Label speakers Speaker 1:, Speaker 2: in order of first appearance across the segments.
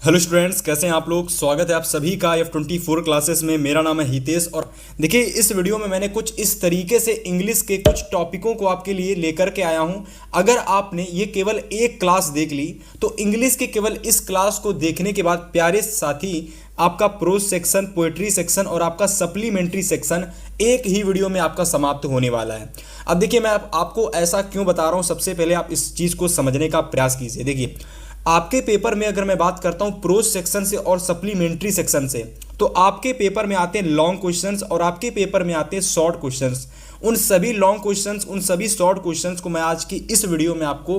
Speaker 1: Hello students, कैसे हैं आप लोग। स्वागत है आप सभी का F24 क्लासेस में। मेरा नाम है हितेश और देखिए इस वीडियो में मैंने कुछ इस तरीके से इंग्लिश के कुछ टॉपिकों को आपके लिए लेकर के आया हूं। अगर आपने ये केवल एक क्लास देख ली तो इंग्लिश के केवल इस क्लास को देखने के बाद प्यारे साथी आपका प्रोज सेक्शन, पोएट्री सेक्शन और आपका सप्लीमेंट्री सेक्शन एक ही वीडियो में आपका समाप्त होने वाला है। अब देखिए मैं आपको ऐसा क्यों बता रहा हूँ, सबसे पहले आप इस चीज़ को समझने का प्रयास कीजिए। देखिए आपके पेपर में अगर मैं बात करता हूँ प्रोज सेक्शन से और सप्लीमेंट्री सेक्शन से, तो आपके पेपर में आते हैं लॉन्ग क्वेश्चंस और आपके पेपर में आते हैं शॉर्ट क्वेश्चंस। उन सभी लॉन्ग क्वेश्चंस, उन सभी शॉर्ट क्वेश्चंस को मैं आज की इस वीडियो में आपको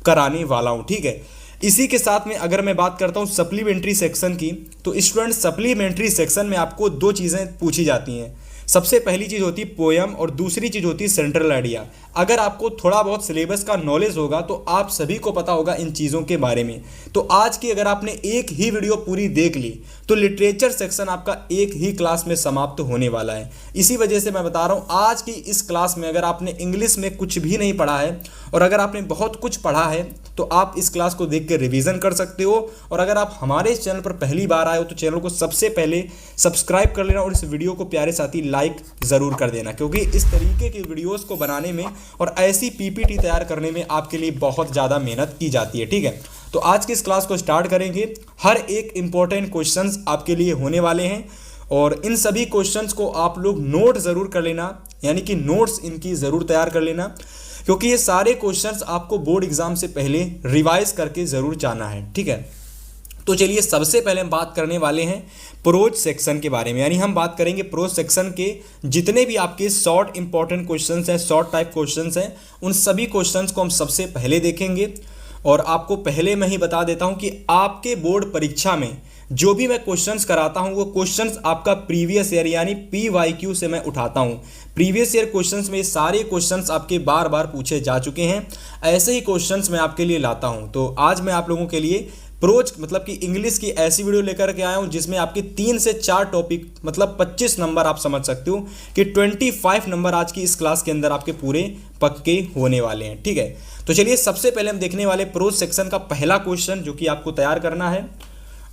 Speaker 1: कराने वाला हूँ, ठीक है। इसी के साथ में अगर मैं बात करता हूँ सप्लीमेंट्री सेक्शन की, तो स्टूडेंट सप्लीमेंट्री सेक्शन में आपको दो चीज़ें पूछी जाती हैं। सबसे पहली चीज़ होती है पोएम और दूसरी चीज़ होती है सेंट्रल आइडिया। अगर आपको थोड़ा बहुत सिलेबस का नॉलेज होगा तो आप सभी को पता होगा इन चीज़ों के बारे में। तो आज की अगर आपने एक ही वीडियो पूरी देख ली तो लिटरेचर सेक्शन आपका एक ही क्लास में समाप्त होने वाला है। इसी वजह से मैं बता रहा हूँ आज की इस क्लास में अगर आपने इंग्लिश में कुछ भी नहीं पढ़ा है और अगर आपने बहुत कुछ पढ़ा है तो आप इस क्लास को देख के रिवीजन कर सकते हो। और अगर आप हमारे चैनल पर पहली बार आए हो तो चैनल को सबसे पहले सब्सक्राइब कर लेना और इस वीडियो को प्यारे साथी लाइक ज़रूर कर देना, क्योंकि इस तरीके की वीडियोस को बनाने में और ऐसी पीपीटी तैयार करने में आपके लिए बहुत ज़्यादा मेहनत की जाती है, ठीक है। तो आज की इस क्लास को स्टार्ट करेंगे। हर एक इंपॉर्टेंट क्वेश्चंस आपके लिए होने वाले हैं और इन सभी क्वेश्चंस को आप लोग नोट ज़रूर कर लेना, यानी कि नोट्स इनकी ज़रूर तैयार कर लेना, क्योंकि ये सारे क्वेश्चंस आपको बोर्ड एग्जाम से पहले रिवाइज करके ज़रूर जाना है, ठीक है। तो चलिए सबसे पहले हम बात करने वाले हैं प्रोज सेक्शन के बारे में, यानी हम बात करेंगे प्रोज सेक्शन के जितने भी आपके शॉर्ट इंपॉर्टेंट क्वेश्चंस हैं, शॉर्ट टाइप क्वेश्चंस हैं, उन सभी क्वेश्चंस को हम सबसे पहले देखेंगे। और आपको पहले मैं ही बता देता हूं कि आपके बोर्ड परीक्षा में जो भी मैं क्वेश्चंस कराता हूं वो क्वेश्चंस आपका प्रीवियस ईयर यानी PYQ से मैं उठाता हूं। प्रीवियस ईयर क्वेश्चंस में सारे क्वेश्चंस आपके बार बार पूछे जा चुके हैं, ऐसे ही क्वेश्चंस मैं आपके लिए लाता हूं। तो आज मैं आप लोगों के लिए प्रोज मतलब कि इंग्लिश की ऐसी वीडियो लेकर के आया हूं जिसमें आपके 3 से 4 टॉपिक मतलब 25 नंबर आप समझ सकते हो कि 25 नंबर आज की इस क्लास के अंदर आपके पूरे पक्के होने वाले हैं, ठीक है। तो चलिए सबसे पहले हम देखने वाले प्रोज सेक्शन का पहला क्वेश्चन जो कि आपको तैयार करना है।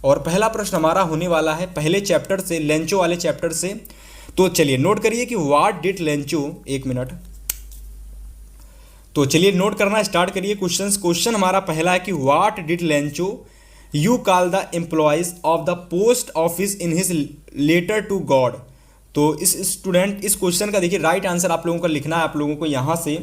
Speaker 1: और पहला प्रश्न हमारा होने वाला है पहले चैप्टर से, लेंचो वाले चैप्टर से। तो चलिए नोट करिए कि व्हाट डिड लेंचो, एक मिनट, तो चलिए नोट करना स्टार्ट करिए। क्वेश्चन हमारा पहला है कि what did Lencho you call the employees of the post office in his letter to God. तो इस स्टूडेंट इस क्वेश्चन का देखिए राइट आंसर आप लोगों को लिखना है, आप लोगों को यहाँ से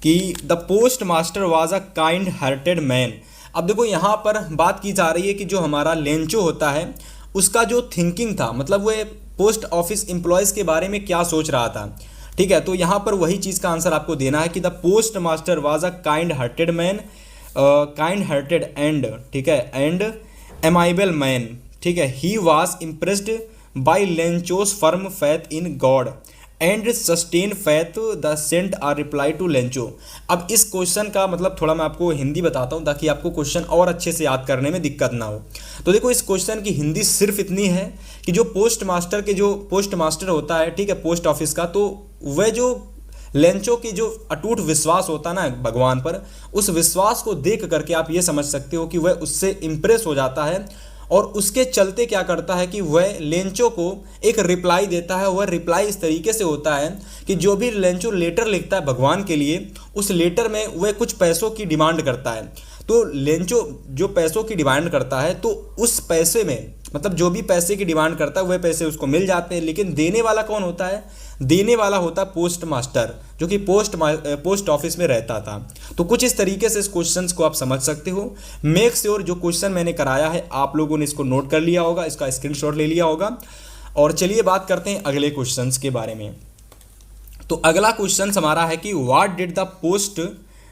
Speaker 1: कि the post master was a kind hearted man. अब देखो यहाँ पर बात की जा रही है कि जो हमारा लेंचो होता है उसका जो थिंकिंग था, मतलब वो पोस्ट ऑफिस एम्प्लॉयज़ के बारे में क्या सोच रहा था, ठीक है। तो यहाँ पर वही चीज़ का आंसर आपको देना है कि the post master was a kind hearted man, kind hearted and, ठीक है, एंड एमाइबल मैन, ठीक है। He was impressed by Lencho's firm faith in God and sustain faith the sent are reply to Lencho. अब इस question का मतलब थोड़ा मैं आपको हिंदी बताता हूँ ताकि आपको क्वेश्चन और अच्छे से याद करने में दिक्कत ना हो। तो देखो इस क्वेश्चन की हिंदी सिर्फ इतनी है कि जो पोस्ट मास्टर होता है, ठीक है, पोस्ट ऑफिस का, तो वह जो लेंचो की जो अटूट विश्वास होता है ना भगवान पर, उस विश्वास को देख करके आप ये समझ सकते हो कि वह उससे इम्प्रेस हो जाता है और उसके चलते क्या करता है कि वह लेंचो को एक रिप्लाई देता है। वह रिप्लाई इस तरीके से होता है कि जो भी लेंचो लेटर लिखता है भगवान के लिए, उस लेटर में वह कुछ पैसों की डिमांड करता है। तो लेंचो जो पैसों की डिमांड करता है तो उस पैसे में मतलब जो भी पैसे की डिमांड करता है वह पैसे उसको मिल जाते हैं, लेकिन देने वाला कौन होता है? देने वाला होता है पोस्ट मास्टर, जो कि पोस्ट ऑफिस में रहता था। तो कुछ इस तरीके से इस क्वेश्चंस को आप समझ सकते हो। मेक श्योर जो क्वेश्चन मैंने कराया है आप लोगों ने इसको नोट कर लिया होगा, इसका स्क्रीनशॉट ले लिया होगा। और चलिए बात करते हैं अगले क्वेश्चंस के बारे में। तो अगला क्वेश्चन हमारा है कि what did the post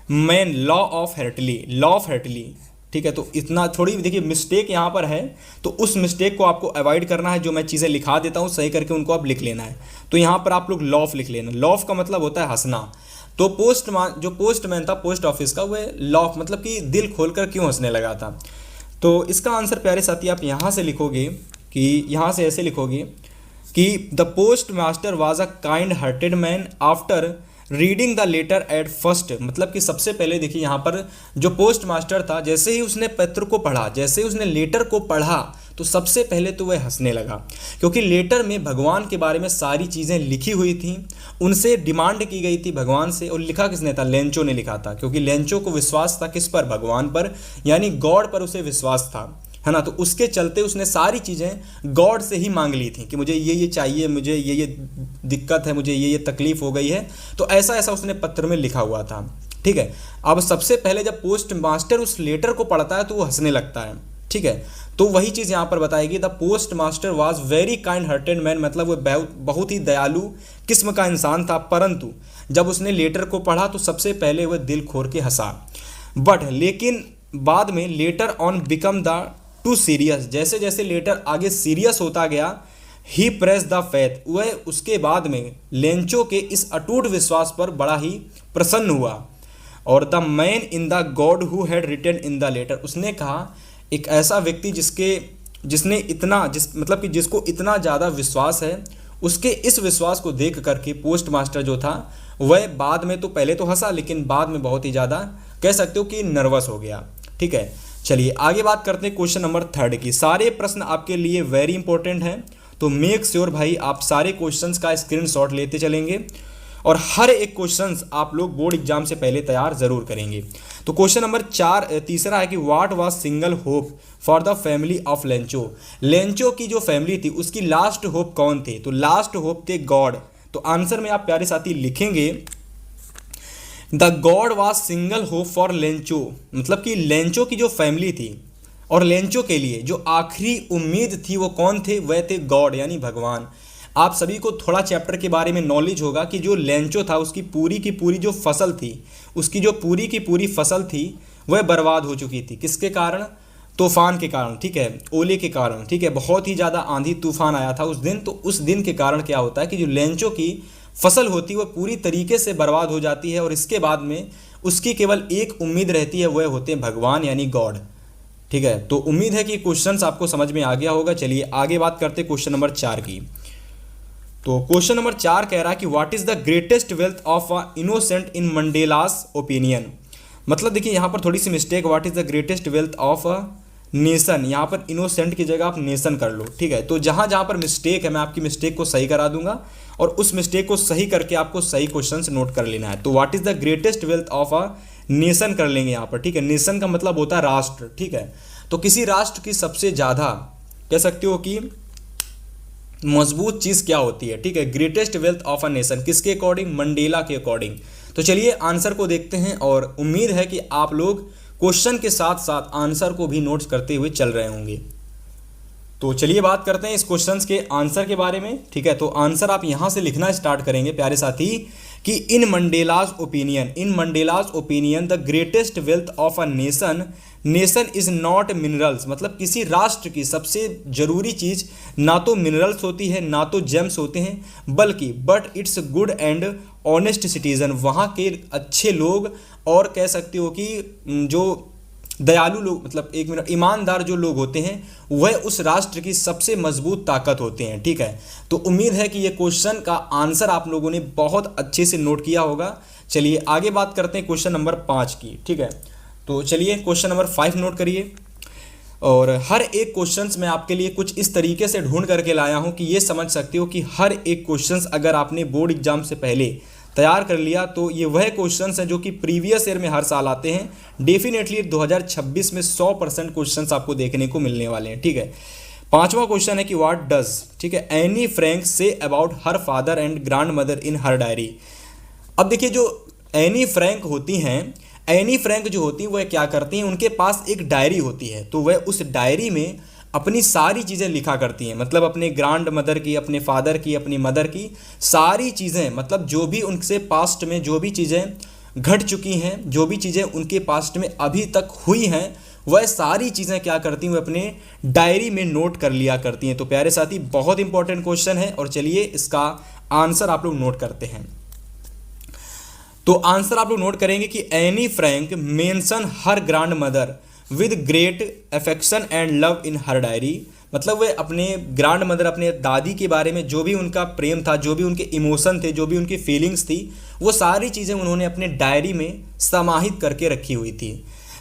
Speaker 1: man laugh of heartly, ठीक है। तो इतना थोड़ी देखिए मिस्टेक यहाँ पर है, तो उस मिस्टेक को आपको अवॉइड करना है। जो मैं चीज़ें लिखा देता हूँ सही करके उनको आप लिख लेना है। तो यहाँ पर आप लोग लॉफ लिख लेना। लॉफ का मतलब होता है हंसना। तो जो पोस्टमैन था पोस्ट ऑफिस का, वह लॉफ मतलब कि दिल खोलकर क्यों हंसने लगा था। तो इसका आंसर प्यारे साथी आप यहाँ से लिखोगे कि यहाँ से ऐसे लिखोगे कि the post master was a kind hearted man after reading the letter at first, मतलब कि सबसे पहले देखिए यहाँ पर जो पोस्ट मास्टर था, जैसे ही उसने पत्र को पढ़ा, जैसे ही उसने लेटर को पढ़ा, तो सबसे पहले तो वह हंसने लगा, क्योंकि लेटर में भगवान के बारे में सारी चीज़ें लिखी हुई थी, उनसे डिमांड की गई थी भगवान से। और लिखा किसने था? लेंचो ने लिखा था, क्योंकि लेंचो को विश्वास था किस पर? भगवान पर, यानी गॉड पर उसे विश्वास था, है ना। तो उसके चलते उसने सारी चीज़ें गॉड से ही मांग ली थी कि मुझे ये चाहिए, मुझे ये दिक्कत है, मुझे ये तकलीफ हो गई है। तो ऐसा ऐसा उसने पत्र में लिखा हुआ था, ठीक है। अब सबसे पहले जब पोस्ट मास्टर उस लेटर को पढ़ता है तो वो हंसने लगता है, ठीक है। तो वही चीज़ यहाँ पर बताएगी, the post master was very kind hearted man, मतलब वो बहुत ही दयालु किस्म का इंसान था, परंतु जब उसने लेटर को पढ़ा तो सबसे पहले वह दिल खोल के हंसा। बट लेकिन बाद में later on become the two serious, जैसे जैसे लेटर आगे सीरियस होता गया, ही प्रेस द फेथ, वह उसके बाद में लेंचो के इस अटूट विश्वास पर बड़ा ही प्रसन्न हुआ। और the man in the God who had written in the letter, उसने कहा एक ऐसा व्यक्ति जिसने इतना मतलब कि जिसको इतना ज़्यादा विश्वास है, उसके इस विश्वास को देख करके पोस्ट मास्टर जो था वह बाद में तो पहले तो हंसा, लेकिन बाद में बहुत ही ज़्यादा कह सकते हो कि नर्वस हो गया, ठीक है। चलिए आगे बात करते हैं क्वेश्चन नंबर 3 की। सारे प्रश्न आपके लिए वेरी इंपॉर्टेंट हैं, तो मेक श्योर भाई आप सारे क्वेश्चंस का स्क्रीनशॉट लेते चलेंगे और हर एक क्वेश्चंस आप लोग बोर्ड एग्जाम से पहले तैयार जरूर करेंगे। तो क्वेश्चन नंबर 4 तीसरा है कि what was single hope for the family of Lencho, Lencho की जो फैमिली थी उसकी लास्ट होप कौन थे? तो लास्ट होप थे गॉड। तो आंसर में आप प्यारे साथी लिखेंगे the God was single hope for Lencho, मतलब कि लेंचो की जो फैमिली थी और लेंचो के लिए जो आखिरी उम्मीद थी वो कौन थे? वह थे गॉड, यानी भगवान। आप सभी को थोड़ा चैप्टर के बारे में नॉलेज होगा कि जो लेंचो था उसकी पूरी की पूरी जो फसल थी, उसकी जो पूरी की पूरी फसल थी वह बर्बाद हो चुकी थी। किसके कारण? तूफान के कारण, ठीक है, ओले के कारण, ठीक है। बहुत ही ज़्यादा आंधी तूफान आया था उस दिन, तो उस दिन के कारण क्या होता है कि जो लेंचो की फसल होती है वह पूरी तरीके से बर्बाद हो जाती है और इसके बाद में उसकी केवल एक उम्मीद रहती है, वह होते हैं भगवान यानी गॉड, ठीक है। तो उम्मीद है कि क्वेश्चंस आपको समझ में आ गया होगा। चलिए आगे बात करते हैं क्वेश्चन नंबर 4 की। तो क्वेश्चन नंबर 4 कह रहा है कि what is the greatest wealth of a innocent in Mandela's opinion, मतलब देखिए यहाँ पर थोड़ी सी mistake, what is the greatest wealth of a nation, यहाँ पर इनोसेंट की जगह आप नेशन कर लो, ठीक है। तो जहाँ जहाँ पर मिस्टेक है मैं आपकी मिस्टेक को सही करा दूंगा और उस मिस्टेक को सही करके आपको सही क्वेश्चंस नोट कर लेना है। तो what is the greatest wealth of a nation कर लेंगे यहाँ पर, ठीक है। नेशन का मतलब होता है राष्ट्र, ठीक है। तो किसी राष्ट्र की सबसे ज़्यादा कह सकते हो कि मजबूत चीज़ क्या होती है, ठीक है। Greatest wealth of a nation किसके अकॉर्डिंग? मंडेला के अकॉर्डिंग। तो चलिए आंसर को देखते हैं और उम्मीद है कि आप लोग क्वेश्चन के साथ साथ आंसर को भी नोट्स करते हुए चल रहे होंगे। तो चलिए बात करते हैं इस क्वेश्चन के आंसर के बारे में, ठीक है। तो आंसर आप यहाँ से लिखना स्टार्ट करेंगे प्यारे साथी कि in Mandela's opinion the greatest wealth of a nation is not minerals, मतलब किसी राष्ट्र की सबसे जरूरी चीज़ ना तो मिनरल्स होती है ना तो जेम्स होते हैं, बल्कि but it's good and honest citizen, वहाँ के अच्छे लोग और कह सकते हो कि जो दयालु लोग, मतलब एक मिनट, ईमानदार जो लोग होते हैं वह उस राष्ट्र की सबसे मजबूत ताकत होते हैं, ठीक है। तो उम्मीद है कि ये क्वेश्चन का आंसर आप लोगों ने बहुत अच्छे से नोट किया होगा। चलिए आगे बात करते हैं क्वेश्चन नंबर 5 की, ठीक है। तो चलिए क्वेश्चन नंबर 5 नोट करिए और हर एक क्वेश्चंस मैं आपके लिए कुछ इस तरीके से ढूंढ करके लाया हूं कि ये समझ सकते हो कि हर एक क्वेश्चंस अगर आपने बोर्ड एग्जाम से पहले तैयार कर लिया तो ये वह क्वेश्चंस हैं जो कि प्रीवियस ईयर में हर साल आते हैं। डेफिनेटली 2026 में 100% क्वेश्चंस आपको देखने को मिलने वाले हैं, ठीक है। 5वां क्वेश्चन है कि व्हाट डज, ठीक है, Anne Frank say about her father and grand mother in her diary. अब देखिए जो एनी फ्रैंक होती हैं, एनी फ्रैंक जो होती हैं वह क्या करती हैं, उनके पास एक डायरी होती है, तो वह उस डायरी में अपनी सारी चीज़ें लिखा करती हैं, मतलब अपने ग्रैंड मदर की, अपने फादर की, अपनी मदर की सारी चीज़ें, मतलब जो भी उनसे पास्ट में जो भी चीज़ें घट चुकी हैं, जो भी चीज़ें उनके पास्ट में अभी तक हुई हैं, वह सारी चीज़ें क्या करती हैं, वह अपने डायरी में नोट कर लिया करती हैं। तो प्यारे साथी बहुत इंपॉर्टेंट क्वेश्चन है और चलिए इसका आंसर आप लोग नोट करते हैं। तो आंसर आप लोग नोट करेंगे कि Anne Frank mention her grand mother with great affection and love in her diary, मतलब वे अपने ग्रैंड मदर, अपने दादी के बारे में जो भी उनका प्रेम था, जो भी उनके इमोशन थे, जो भी उनकी फीलिंग्स थी, वो सारी चीज़ें उन्होंने अपने डायरी में समाहित करके रखी हुई थी।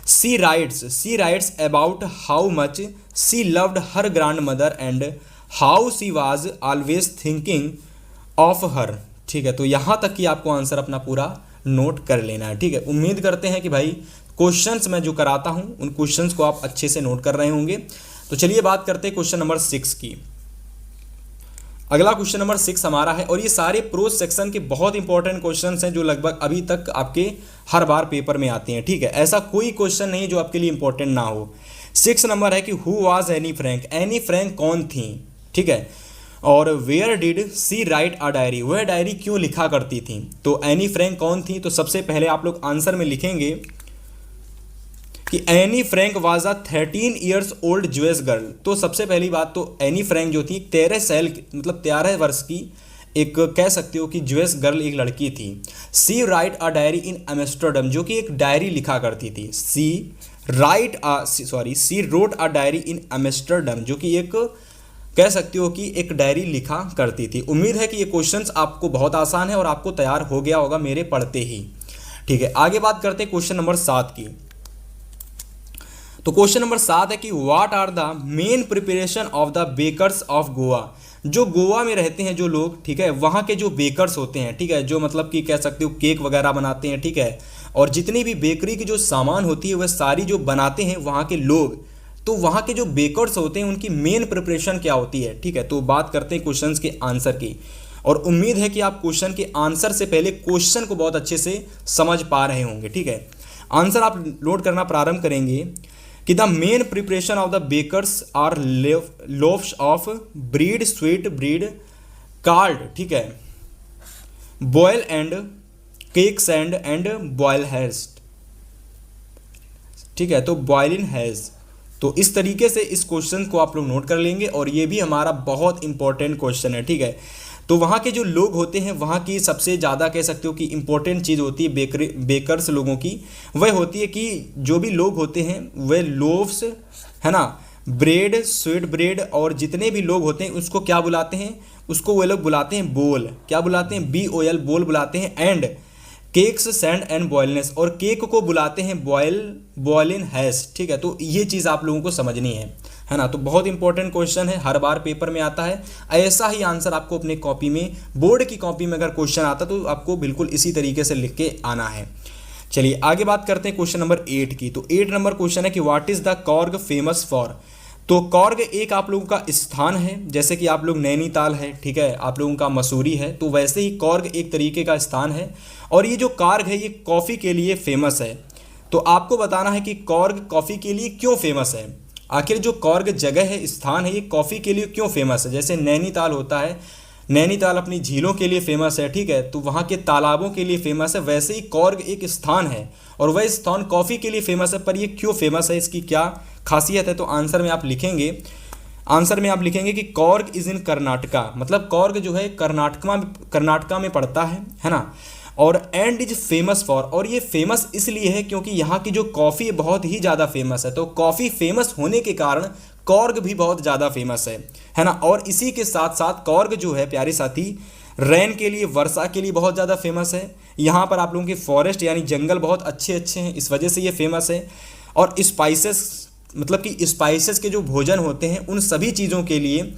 Speaker 1: She writes about how much she loved her grand mother and how she was always thinking of her. ठीक है, तो यहाँ तक कि आपको आंसर अपना पूरा नोट कर लेना है। ठीक है, उम्मीद करते हैं कि भाई क्वेश्चंस मैं जो कराता हूँ उन क्वेश्चंस को आप अच्छे से नोट कर रहे होंगे। तो चलिए बात करते हैं क्वेश्चन नंबर 6 की। अगला क्वेश्चन नंबर 6 हमारा है, और ये सारे प्रोज सेक्शन के बहुत इंपॉर्टेंट क्वेश्चंस हैं जो लगभग अभी तक आपके हर बार पेपर में आते हैं। ठीक है, ऐसा कोई क्वेश्चन नहीं जो आपके लिए इंपॉर्टेंट ना हो। 6 नंबर है कि who was Anne Frank, Anne Frank कौन थी। ठीक है, और where did she write a diary, वह डायरी क्यों लिखा करती थी। तो एनी फ्रैंक कौन थी, तो सबसे पहले आप लोग आंसर में लिखेंगे कि Anne Frank was a 13 years old Jewish girl. तो सबसे पहली बात तो एनी फ्रैंक जो थी 13 साल मतलब 13 वर्ष की एक कह सकते हो कि ज्यूइश गर्ल एक लड़की थी। She write a diary in Amsterdam, जो कि एक डायरी लिखा करती थी। She wrote a diary in Amsterdam, जो कि एक कह सकते हो कि एक डायरी लिखा करती थी। उम्मीद है कि ये क्वेश्चंस आपको बहुत आसान है और आपको तैयार हो गया होगा मेरे पढ़ते ही। ठीक है, आगे बात करते हैं क्वेश्चन नंबर 7 की। तो क्वेश्चन नंबर 7 है कि what are the main preparation of the bakers of Goa. जो गोवा में रहते हैं जो लोग, ठीक है, वहाँ के जो बेकर्स होते हैं, ठीक है, जो मतलब कि कह सकते हो केक वगैरह बनाते हैं, ठीक है, और जितनी भी बेकरी की जो सामान होती है वह सारी जो बनाते हैं वहाँ के लोग, तो वहाँ के जो बेकर्स होते हैं उनकी मेन प्रिपरेशन क्या होती है। ठीक है, तो बात करते हैं क्वेश्चंस के आंसर की, और उम्मीद है कि आप क्वेश्चन के आंसर से पहले क्वेश्चन को बहुत अच्छे से समझ पा रहे होंगे। ठीक है, आंसर आप लोड करना प्रारंभ करेंगे कि the main preparation of the bakers are loafs of bread sweet bread card, ठीक है, boil and cakes and boil has. ठीक है, तो बॉयल इन हैज। तो इस तरीके से इस क्वेश्चन को आप लोग नोट कर लेंगे, और ये भी हमारा बहुत इंपॉर्टेंट क्वेश्चन है। ठीक है, तो वहाँ के जो लोग होते हैं, वहाँ की सबसे ज़्यादा कह सकते हो कि इंपॉर्टेंट चीज़ होती है बेकर्स लोगों की, वह होती है कि जो भी लोग होते हैं वह लोव्स, है ना, ब्रेड, स्वीट ब्रेड, और जितने भी लोग होते हैं उसको क्या बुलाते हैं, उसको वो लोग बुलाते हैं बोल। क्या बुलाते हैं, BOL, बोल बुलाते हैं। एंड केक्स सैंड एंड बॉयलनेस, और केक को बुलाते हैं बॉयल इन हैश। ठीक है, तो ये चीज़ आप लोगों को समझनी है ना। तो बहुत इंपॉर्टेंट क्वेश्चन है, हर बार पेपर में आता है। ऐसा ही आंसर आपको अपने कॉपी में, बोर्ड की कॉपी में अगर क्वेश्चन आता तो आपको बिल्कुल इसी तरीके से लिख के आना है। चलिए आगे बात करते हैं क्वेश्चन नंबर 8 की। तो 8 नंबर क्वेश्चन है कि what is the Korg famous for. तो कॉर्ग एक आप लोगों का स्थान है, जैसे कि आप लोग नैनीताल है, ठीक है, आप लोगों का मसूरी है, तो वैसे ही कॉर्ग एक तरीके का स्थान है। और ये जो कॉर्ग है ये कॉफ़ी के लिए फेमस है। तो आपको बताना है कि कॉर्ग कॉफ़ी के लिए क्यों फेमस है। आखिर जो कॉर्ग जगह है, स्थान है, ये कॉफ़ी के लिए क्यों फेमस है। जैसे नैनीताल होता है, नैनीताल अपनी झीलों के लिए फेमस है, ठीक है, तो वहाँ के तालाबों के लिए फेमस है। वैसे ही कॉर्ग एक स्थान है और वह स्थान कॉफ़ी के लिए फेमस है। पर ये क्यों फेमस है, इसकी क्या खासियत है, तो आंसर में आप लिखेंगे कि कॉर्ग इज़ इन कर्नाटका। मतलब कॉर्ग जो है कर्नाटका में पड़ता है ना। और एंड इज फेमस फॉर, और ये फेमस इसलिए है क्योंकि यहाँ की जो कॉफ़ी है बहुत ही ज़्यादा फेमस है। तो कॉफ़ी फेमस होने के कारण कॉर्ग भी बहुत ज़्यादा फेमस है ना। और इसी के साथ साथ कॉर्ग जो है प्यारे साथी, रेन के लिए, वर्षा के लिए बहुत ज़्यादा फेमस है। यहाँ पर आप लोगों के फॉरेस्ट यानी जंगल बहुत अच्छे हैं, इस वजह से ये फेमस है। और स्पाइसेस, मतलब कि स्पाइसेस के जो भोजन होते हैं उन सभी चीज़ों के लिए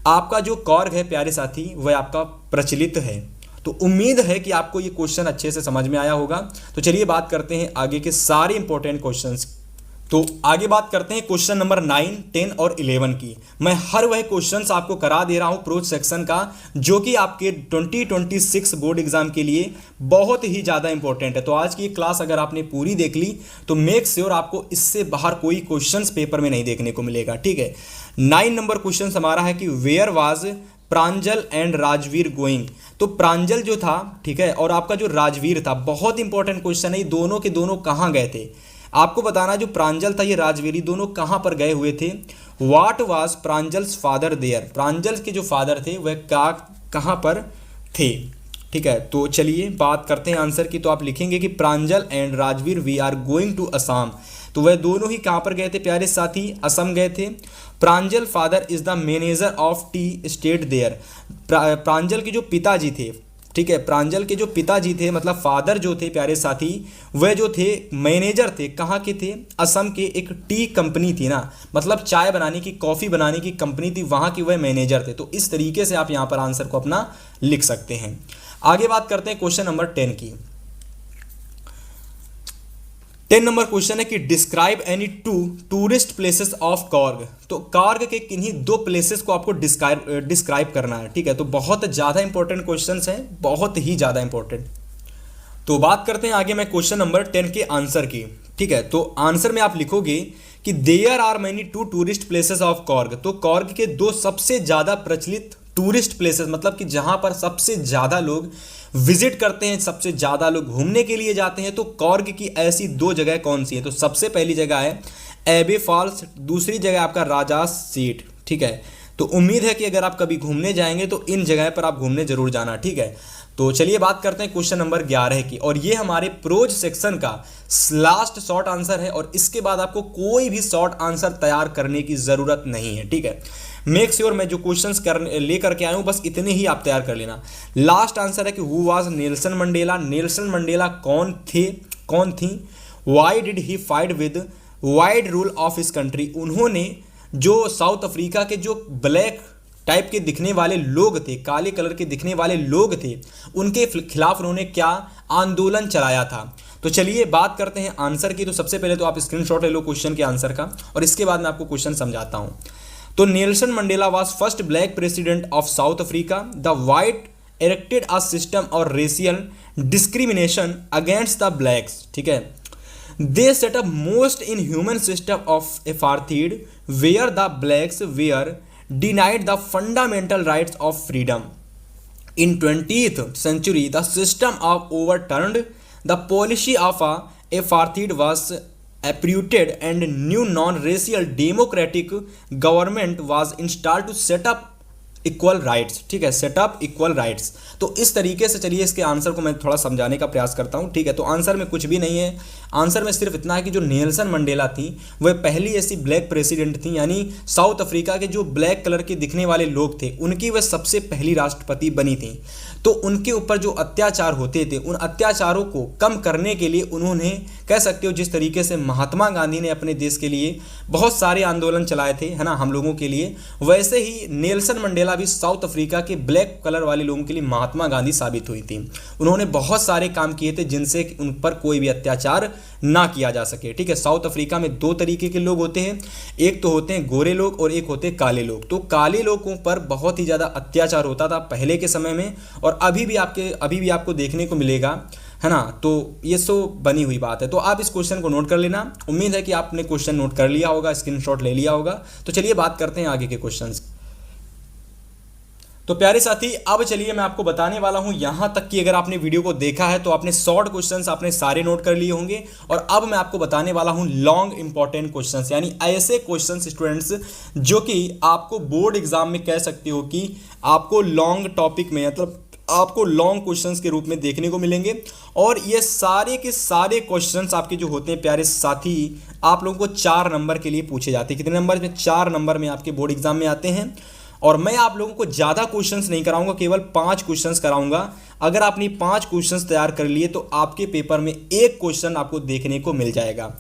Speaker 1: आपका जो कॉर्ग है प्यारे साथी वह आपका प्रचलित है। तो उम्मीद है कि आपको ये क्वेश्चन अच्छे से समझ में आया होगा। तो चलिए बात करते हैं आगे के सारे इंपॉर्टेंट क्वेश्चंस। तो आगे बात करते हैं क्वेश्चन नंबर 9, 10 और 11 की। मैं हर वह क्वेश्चंस आपको करा दे रहा हूं प्रोज सेक्शन का जो कि आपके 2026 बोर्ड एग्जाम के लिए बहुत ही ज़्यादा इंपॉर्टेंट है। तो आज की क्लास अगर आपने पूरी देख ली तो मेक श्योर आपको इससे बाहर कोई क्वेश्चंस पेपर में नहीं देखने को मिलेगा, ठीक है। 9 नंबर क्वेश्चन हमारा है कि where was Pranjal and Rajvir going. तो प्रांजल जो था, ठीक है, और आपका जो राजवीर था, बहुत इंपॉर्टेंट क्वेश्चन है। ये दोनों के दोनों कहाँ गए थे, आपको बताना। जो प्रांजल था, ये राजवीर, दोनों कहाँ पर गए हुए थे। What was Pranjal's father there. Pranjal के जो फादर थे वह कहाँ पर थे, ठीक है। तो चलिए बात करते हैं आंसर की। तो आप लिखेंगे कि Pranjal and Rajveer we are going to Assam. तो वह दोनों ही कहाँ पर गए थे प्यारे साथी, असम गए थे। Pranjal father is the manager of tea estate there, Pranjal के जो पिताजी थे, ठीक है, प्रांजल के जो पिताजी थे मतलब फादर जो थे प्यारे साथी, वह जो थे मैनेजर थे, कहाँ के थे, असम के एक टी कंपनी थी ना, मतलब चाय बनाने की, कॉफ़ी बनाने की कंपनी थी, वहाँ के वह मैनेजर थे। तो इस तरीके से आप यहाँ पर आंसर को अपना लिख सकते हैं। आगे बात करते हैं क्वेश्चन नंबर 10 की। 10 नंबर क्वेश्चन है कि describe any two tourist places of Coorg. तो कॉर्ग के किन्हीं दो प्लेसेस को आपको डिस्क्राइब करना है, ठीक है। तो बहुत ज़्यादा इंपॉर्टेंट क्वेश्चंस हैं, बहुत ही ज़्यादा इंपॉर्टेंट। तो बात करते हैं आगे मैं क्वेश्चन नंबर 10 के आंसर की, ठीक है। तो आंसर में आप लिखोगे कि there are many to tourist places of Coorg. तो कॉर्ग के दो सबसे ज़्यादा प्रचलित टूरिस्ट प्लेसेस, मतलब कि जहां पर सबसे ज़्यादा लोग विजिट करते हैं, सबसे ज़्यादा लोग घूमने के लिए जाते हैं, तो कॉर्ग की ऐसी दो जगह कौन सी है। तो सबसे पहली जगह है एबे फॉल्स, दूसरी जगह आपका राजा सीट, ठीक है। तो उम्मीद है कि अगर आप कभी घूमने जाएंगे तो इन जगह पर आप घूमने जरूर जाना, ठीक है। तो चलिए बात करते हैं क्वेश्चन नंबर 11 की, और ये हमारे प्रोज सेक्शन का लास्ट शॉर्ट आंसर है, और इसके बाद आपको कोई भी शॉर्ट आंसर तैयार करने की ज़रूरत नहीं है, ठीक है। मेक श्योर मैं जो क्वेश्चंस लेकर के आया हूँ बस इतने ही आप तैयार कर लेना। लास्ट आंसर है कि who was Nelson Mandela, Nelson Mandela कौन थी, why did he fight with wide rule of his country, उन्होंने जो साउथ अफ्रीका के जो ब्लैक टाइप के दिखने वाले लोग थे, काले कलर के दिखने वाले लोग थे, उनके खिलाफ उन्होंने क्या आंदोलन चलाया था। तो चलिए बात करते हैं आंसर की। तो सबसे पहले तो आप स्क्रीनशॉट ले लो क्वेश्चन के आंसर का, और इसके बाद मैं आपको क्वेश्चन समझाता हूं। तो Nelson Mandela was first black president of south Africa, the white erected a system or racial discrimination against the blacks, ठीक है। They set up most inhuman system of apartheid where the blacks were denied the fundamental rights of freedom. In 20th century, the system of overturned, the policy of apartheid was uprooted and new non-racial democratic government was installed to set up equal rights, ठीक है, setup equal rights. तो इस तरीके से चलिए इसके answer को मैं थोड़ा समझाने का प्रयास करता हूं, ठीक है। तो आंसर में कुछ भी नहीं है, आंसर में सिर्फ इतना है कि जो नेल्सन मंडेला थी वह पहली ऐसी ब्लैक प्रेसिडेंट थी, यानी साउथ अफ्रीका के जो ब्लैक कलर के दिखने वाले लोग थे उनकी वह सबसे पहली राष्ट्रपति बनी थी। तो उनके ऊपर जो अत्याचार होते थे उन अत्याचारों को कम करने के लिए उन्होंने, कह सकते हो जिस तरीके से महात्मा गांधी ने अपने देश के लिए बहुत सारे आंदोलन चलाए थे, है ना, हम लोगों के लिए, वैसे ही नेल्सन मंडेला भी साउथ अफ्रीका के ब्लैक कलर वाले लोगों के लिए महात्मा गांधी साबित हुई थी। उन्होंने बहुत सारे काम किए थे जिनसे उन पर कोई भी अत्याचार ना किया जा सके, ठीक है। साउथ अफ्रीका में दो तरीके के लोग होते हैं, एक तो होते हैं गोरे लोग और एक होते हैं काले लोग। तो काले लोगों पर बहुत ही ज़्यादा अत्याचार होता था पहले के समय में, और अभी भी आपको देखने को मिलेगा, है ना। तो ये सो बनी हुई बात है। तो आप इस क्वेश्चन को नोट कर लेना, उम्मीद है कि आपने क्वेश्चन नोट कर लिया होगा, स्क्रीनशॉट ले लिया होगा। तो चलिए बात करते हैं आगे के क्वेश्चंस। तो प्यारे साथी अब चलिए मैं आपको बताने वाला हूं यहां तक कि अगर आपने वीडियो को देखा है तो आपने शॉर्ट क्वेश्चंस आपने सारे नोट कर लिए होंगे, और अब मैं आपको बताने वाला हूं लॉन्ग इंपॉर्टेंट क्वेश्चंस, यानी ऐसे क्वेश्चंस स्टूडेंट्स जो कि आपको बोर्ड एग्जाम में, कह सकते हो कि आपको लॉन्ग टॉपिक में, मतलब आपको लॉन्ग क्वेश्चंस के रूप में देखने को मिलेंगे। और ये सारे के सारे क्वेश्चंस आपके जो होते हैं प्यारे साथी, आप लोगों को 4 नंबर के लिए पूछे जाते हैं। कितने नंबर में? 4 नंबर में आपके बोर्ड एग्जाम में आते हैं। और मैं आप लोगों को ज़्यादा क्वेश्चंस नहीं कराऊंगा, केवल 5 क्वेश्चंस कराऊंगा। अगर आपने 5 क्वेश्चंस तैयार कर लिए तो आपके पेपर में 1 क्वेश्चन आपको देखने को मिल जाएगा।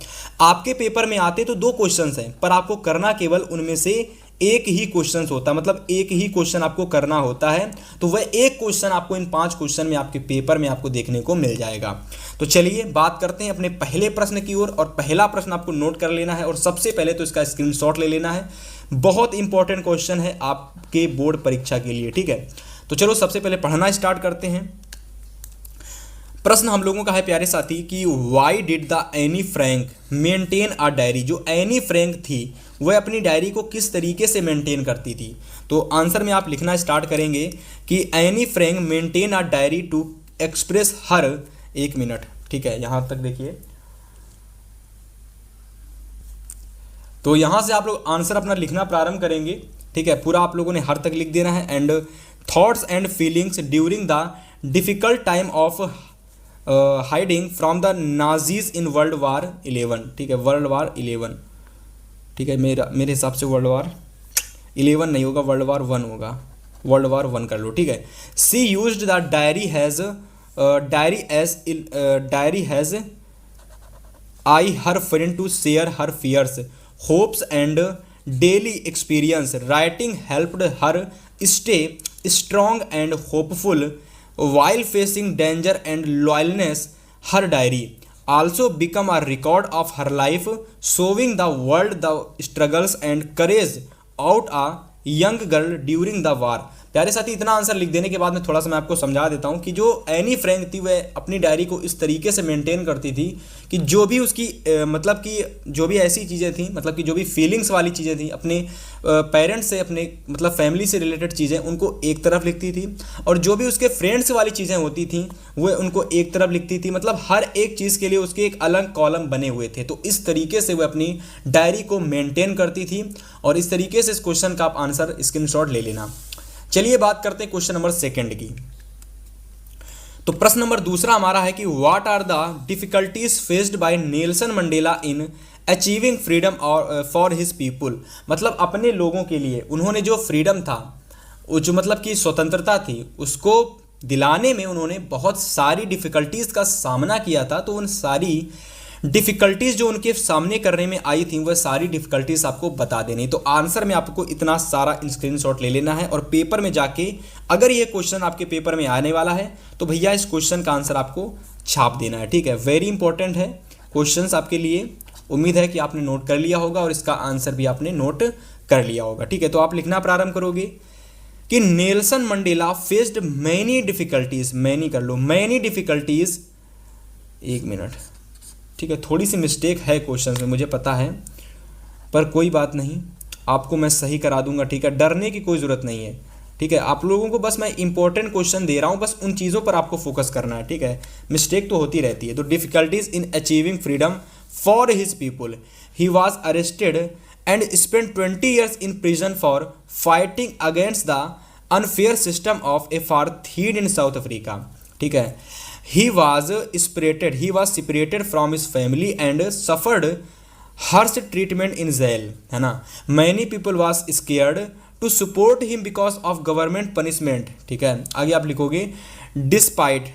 Speaker 1: आपके पेपर में आते तो 2 क्वेश्चंस हैं, पर आपको करना केवल उनमें से एक ही क्वेश्चन होता है, मतलब एक ही क्वेश्चन आपको करना होता है। तो वह एक क्वेश्चन आपको इन 5 क्वेश्चन में आपके पेपर में आपको देखने को मिल जाएगा। तो चलिए बात करते हैं अपने पहले प्रश्न की ओर, और पहला प्रश्न आपको नोट कर लेना है, और सबसे पहले तो इसका स्क्रीनशॉट ले लेना है। बहुत इंपॉर्टेंट क्वेश्चन है आपके बोर्ड परीक्षा के लिए, ठीक है। तो चलो सबसे पहले पढ़ना स्टार्ट करते हैं। प्रश्न हम लोगों का है प्यारे साथी कि why did the any Frank maintain a diary. जो एनी फ्रैंक थी वह अपनी डायरी को किस तरीके से मेंटेन करती थी। तो आंसर में आप लिखना स्टार्ट करेंगे कि Anne Frank maintain a diary to express her, 1 minute, ठीक है, यहां तक देखिए। तो यहां से आप लोग आंसर अपना लिखना प्रारंभ करेंगे, ठीक है। पूरा आप लोगों ने हर तक लिख देना है। And thoughts and feelings during the difficult time of hiding from the Nazis in world war 11, ठीक है, वर्ल्ड वार 11, ठीक है, मेरे हिसाब से वर्ल्ड वार 11 नहीं होगा, वर्ल्ड वार 1 होगा, वर्ल्ड वार 1 कर लो, ठीक है। She used the diary as a her friend to share her fears hopes and daily experience writing helped her stay strong and hopeful while facing danger and loneliness. Her diary also become a record of her life, showing the world the struggles and courage out a young girl during the war. प्यारे साथी, इतना answer लिख देने के बाद में थोड़ा सा मैं आपको समझा देता हूँ कि जो एनी फ्रैंक थी वह अपनी डायरी को इस तरीके से मेंटेन करती थी कि जो भी उसकी मतलब कि जो भी ऐसी चीज़ें थी, मतलब कि जो भी फीलिंग्स वाली चीज़ें थी अपने पेरेंट्स से, अपने मतलब फैमिली से रिलेटेड चीज़ें, उनको एक तरफ लिखती थी, और जो भी उसके फ्रेंड्स वाली चीज़ें होती थी वह उनको एक तरफ लिखती थी। मतलब हर एक चीज़ के लिए उसके एक अलग कॉलम बने हुए थे। तो इस तरीके से वह अपनी डायरी को मेंटेन करती थी, और इस तरीके से इस क्वेश्चन का आप आंसर स्क्रीनशॉट ले लेना। चलिए बात करते हैं क्वेश्चन नंबर 2 की। तो प्रश्न नंबर 2 हमारा है कि what are the difficulties faced by Nelson Mandela in achieving freedom और फॉर हिज पीपुल। मतलब अपने लोगों के लिए उन्होंने जो फ्रीडम था, वो जो मतलब कि स्वतंत्रता थी, उसको दिलाने में उन्होंने बहुत सारी डिफिकल्टीज का सामना किया था। तो उन सारी डिफ़िकल्टीज़ जो उनके सामने करने में आई थी वह सारी डिफ़िकल्टीज़ आपको बता देनी। तो आंसर में आपको इतना सारा स्क्रीनशॉट ले लेना है, और पेपर में जाके अगर ये क्वेश्चन आपके पेपर में आने वाला है तो भैया इस क्वेश्चन का आंसर आपको छाप देना है, ठीक है। वेरी इंपॉर्टेंट है क्वेश्चंस आपके लिए। उम्मीद है कि आपने नोट कर लिया होगा और इसका आंसर भी आपने नोट कर लिया होगा, ठीक है। तो आप लिखना प्रारंभ करोगे कि Nelson Mandela faced many difficulties, many कर लो, मैनी डिफ़िकल्टीज़, 1 मिनट, ठीक है। थोड़ी सी मिस्टेक है क्वेश्चन में, मुझे पता है, पर कोई बात नहीं, आपको मैं सही करा दूंगा, ठीक है। डरने की कोई ज़रूरत नहीं है, ठीक है। आप लोगों को बस मैं इंपॉर्टेंट क्वेश्चन दे रहा हूँ, बस उन चीज़ों पर आपको फोकस करना है, ठीक है। मिस्टेक तो होती रहती है। तो difficulties in achieving freedom for his people, he was arrested and spend 20 years in prison for fighting against the unfair system of apartheid in South Africa, ठीक है। He was separated from his family and suffered harsh treatment in jail, है ना। Many people was scared to support him because of government punishment, ठीक है। आगे आप लिखोगे despite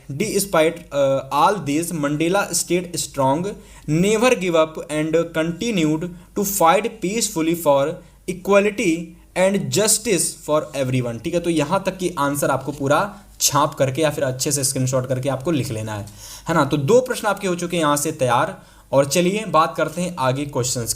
Speaker 1: all this Mandela stayed strong, never give up and continued to fight peacefully for equality and justice for everyone, ठीक है। तो यहाँ तक कि आंसर आपको पूरा छाप करके या फिर अच्छे से स्क्रीनशॉट करके आपको लिख लेना है ना। तो 2 प्रश्न आपके हो चुके हैं यहाँ से तैयार, और चलिए बात करते हैं आगे क्वेश्चंस।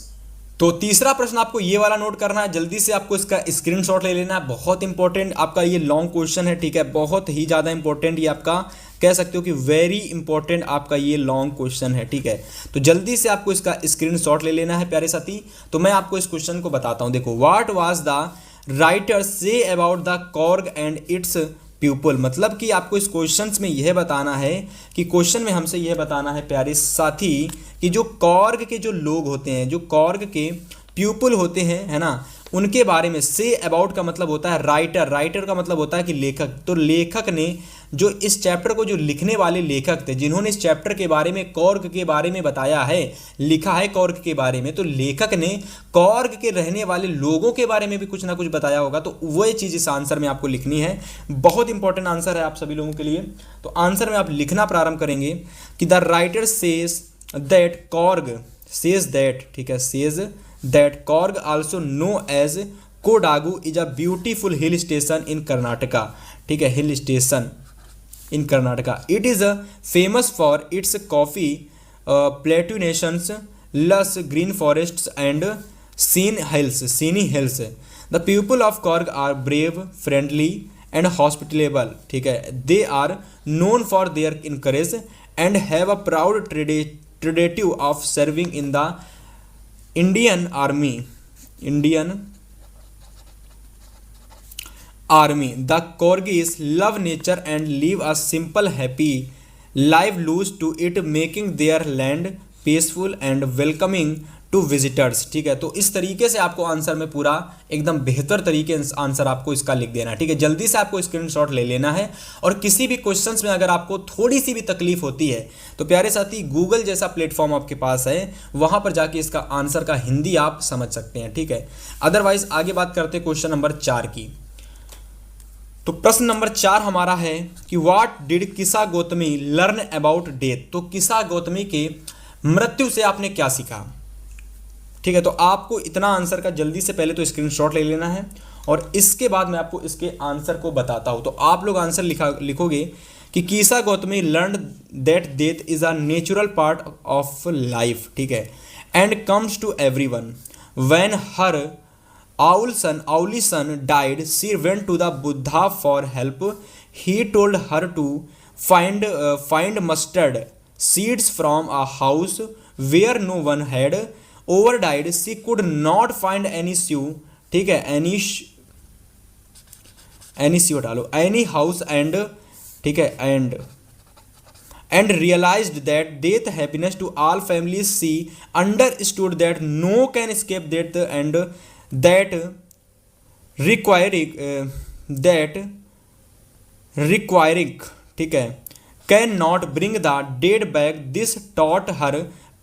Speaker 1: तो तीसरा प्रश्न आपको ये वाला नोट करना है, जल्दी से आपको इसका स्क्रीनशॉट ले लेना है। बहुत इंपॉर्टेंट आपका ये लॉन्ग क्वेश्चन है, ठीक है, बहुत ही ज़्यादा इंपॉर्टेंट, ये आपका कह सकते हो कि वेरी इंपॉर्टेंट आपका ये लॉन्ग क्वेश्चन है, ठीक है। तो जल्दी से आपको इसका स्क्रीनशॉट ले लेना है प्यारे साथी। तो मैं आपको इस क्वेश्चन को बताता हूँ। देखो, what was the writer say about the Korg and it's people. मतलब कि आपको इस क्वेश्चंस में यह बताना है कि क्वेश्चन में हमसे यह बताना है प्यारे साथी कि जो कॉर्ग के जो लोग होते हैं, जो कॉर्ग के पीपल होते हैं, है ना, उनके बारे में। से अबाउट का मतलब होता है राइटर, राइटर का मतलब होता है कि लेखक। तो लेखक ने जो इस चैप्टर को, जो लिखने वाले लेखक थे जिन्होंने इस चैप्टर के बारे में, कॉर्ग के बारे में बताया है, लिखा है कॉर्ग के बारे में, तो लेखक ने कॉर्ग के रहने वाले लोगों के बारे में भी कुछ ना कुछ बताया होगा। तो वह चीज़ इस आंसर में आपको लिखनी है। बहुत इंपॉर्टेंट आंसर है आप सभी लोगों के लिए। तो आंसर में आप लिखना प्रारंभ करेंगे कि the writer says that Korg, says that, ठीक है, says that Korg also known as Kodagu is a beautiful hill station in Karnataka, ठीक है, hill station in Karnataka. It is famous for its coffee plantations, lush green forests and scenic hills. The people of Korg are brave, friendly and hospitable, ठीक है। They are known for their courage and have a proud tradition of serving in the Indian Army. The Korgis love nature and live a simple, happy life, loose to it, making their land peaceful and welcoming to visitors. ठीक है, तो इस तरीके से आपको answer में पूरा एकदम बेहतर तरीके से आंसर आपको इसका लिख देना है। ठीक है, जल्दी से आपको स्क्रीनशॉट ले लेना है। और किसी भी क्वेश्चंस में अगर आपको थोड़ी सी भी तकलीफ होती है तो प्यारे साथी गूगल जैसा प्लेटफॉर्म आपके पास है, वहां पर जाके इसका आंसर का हिंदी आप समझ सकते हैं। ठीक है, अदरवाइज आगे बात करते हैं क्वेश्चन नंबर 4 की। तो प्रश्न नंबर 4 हमारा है कि व्हाट डिड किसा गौतमी लर्न अबाउट डेथ। तो किसा गौतमी के मृत्यु से आपने क्या सीखा। ठीक है, तो आपको इतना आंसर का जल्दी से पहले तो स्क्रीनशॉट ले लेना है और इसके बाद मैं आपको इसके आंसर को बताता हूं। तो आप लोग आंसर लिखोगे कि Kisa Gotami learn that death is a natural part of life. ठीक है, and comes to everyone when her only son died, she went to the Buddha for help. He told her to find mustard seeds from a house where no one had over died. She could not find any shoe. ठीक है, any shoe डालो, any house and ठीक है and realized that death happiness to all families. She understood that no can escape death and that requiring ठीक है can not bring the dead back. This taught her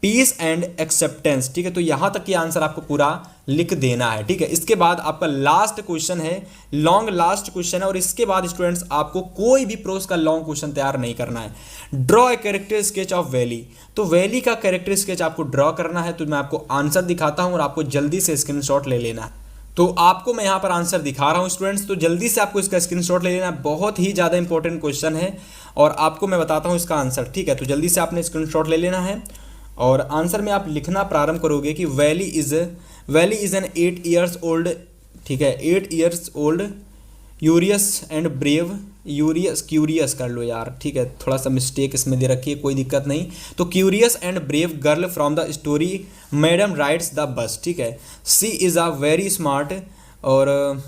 Speaker 1: peace and acceptance. ठीक है, तो यहां तक की आंसर आपको पूरा लिख देना है। ठीक है, इसके बाद आपका लास्ट क्वेश्चन है, लॉन्ग लास्ट क्वेश्चन है, और इसके बाद स्टूडेंट्स आपको कोई भी प्रोस का लॉन्ग क्वेश्चन तैयार नहीं करना है। Draw a character sketch of valley. तो वैली का कैरेक्टर स्केच आपको ड्रॉ करना है। तो मैं आपको आंसर दिखाता हूं और आपको जल्दी से स्क्रीनशॉट ले लेना है। तो आपको मैं यहाँ पर आंसर दिखा रहा हूँ स्टूडेंट्स, तो जल्दी से आपको इसका स्क्रीनशॉट ले लेना है। बहुत ही ज़्यादा इंपॉर्टेंट क्वेश्चन है और आपको मैं बताता हूँ इसका आंसर। ठीक है, तो जल्दी से आपने स्क्रीनशॉट ले लेना है और आंसर में आप लिखना प्रारंभ करोगे कि valley is an 8 years old. ठीक है, 8 years old urease and brave, curious कर लो यार। ठीक है, थोड़ा सा मिस्टेक इसमें दे रखी है, कोई दिक्कत नहीं। तो curious and brave girl from the story madam rides the bus. ठीक है, सी इज़ अ वेरी स्मार्ट और